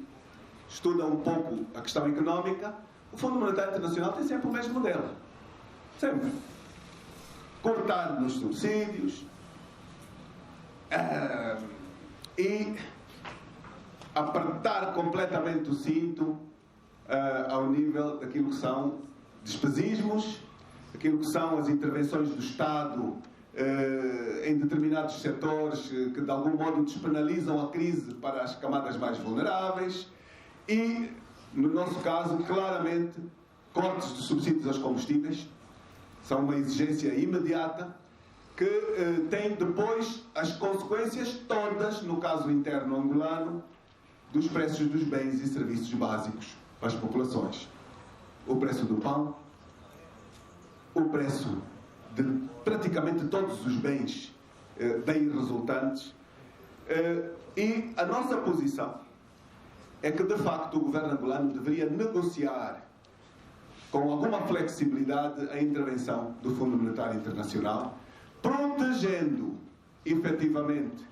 estuda um pouco a questão económica, o Fundo Monetário Internacional tem sempre o mesmo modelo. Sempre. Cortar nos subsídios e apertar completamente o cinto ao nível daquilo que são despesismos, daquilo que são as intervenções do Estado em determinados setores que de algum modo despenalizam a crise para as camadas mais vulneráveis e, no nosso caso, claramente, cortes de subsídios aos combustíveis são uma exigência imediata que tem depois as consequências todas, no caso interno angolano, dos preços dos bens e serviços básicos para as populações. O preço do pão, o preço de praticamente todos os bens daí resultantes, e a nossa posição é que, de facto, o governo angolano deveria negociar com alguma flexibilidade a intervenção do Fundo Monetário Internacional, protegendo efetivamente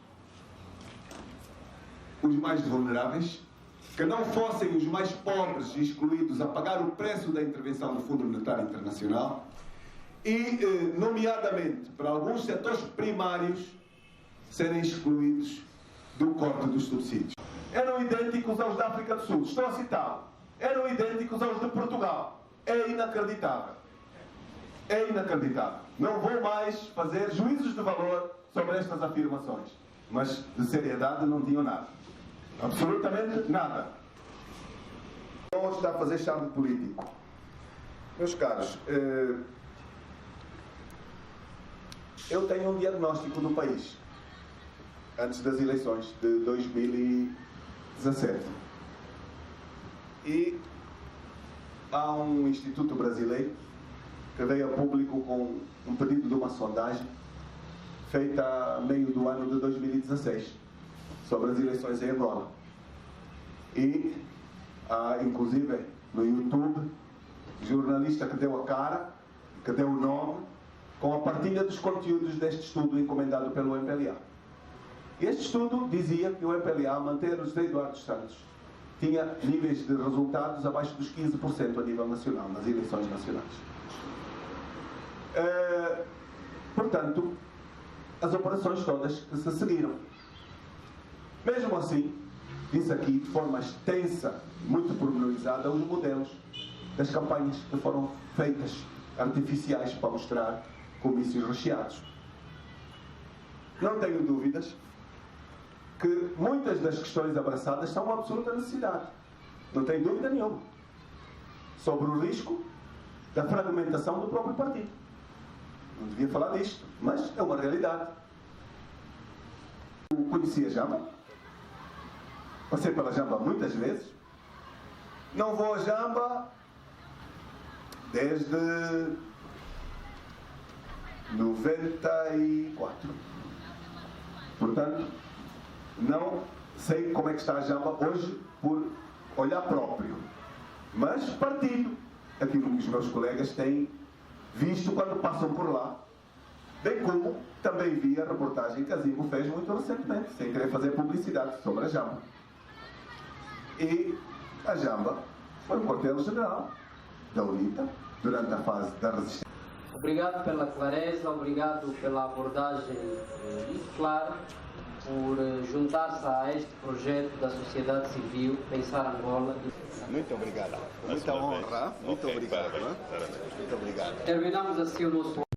os mais vulneráveis, que não fossem os mais pobres excluídos a pagar o preço da intervenção do Fundo Monetário Internacional e, nomeadamente, para alguns setores primários serem excluídos do corte dos subsídios. Eram idênticos aos da África do Sul, estou a citá-lo. Eram idênticos aos de Portugal. É inacreditável. É inacreditável. Não vou mais fazer juízos de valor sobre estas afirmações. Mas de seriedade não tinham nada. Absolutamente nada. Não está a fazer charme político. Meus caros, eu tenho um diagnóstico do país antes das eleições de 2017. E há um instituto brasileiro que veio a público com um pedido de uma sondagem feita a meio do ano de 2016 sobre as eleições em Angola. E há, inclusive, no YouTube, jornalista que deu a cara, que deu o nome, com a partilha dos conteúdos deste estudo encomendado pelo MPLA. Este estudo dizia que o MPLA, a manter o José Eduardo Santos, tinha níveis de resultados abaixo dos 15% a nível nacional, nas eleições nacionais. Portanto, as operações todas que se seguiram. Mesmo assim, disse aqui de forma extensa, muito pormenorizada, os modelos das campanhas que foram feitas, artificiais, para mostrar comícios recheados. Não tenho dúvidas que muitas das questões abraçadas são uma absoluta necessidade. Não tenho dúvida nenhuma sobre o risco da fragmentação do próprio partido. não devia falar disto, mas é uma realidade. Eu conheci a Jamba, passei pela Jamba muitas vezes, não vou a Jamba desde 94. Portanto, não sei como é que está a Jamba hoje por olhar próprio, mas partilho aquilo que os meus colegas têm visto quando passam por lá, bem como também vi a reportagem que a Zimbo fez muito recentemente, sem querer fazer publicidade, sobre a Jamba. E a Jamba foi o quartel-general da UNITA durante a fase da resistência. Obrigado pela clareza, obrigado pela abordagem muito clara, por juntar-se a este projeto da sociedade civil, Pensar Angola. Muito obrigado. Muita honra. Muito obrigado. Muito obrigado. Terminamos assim o nosso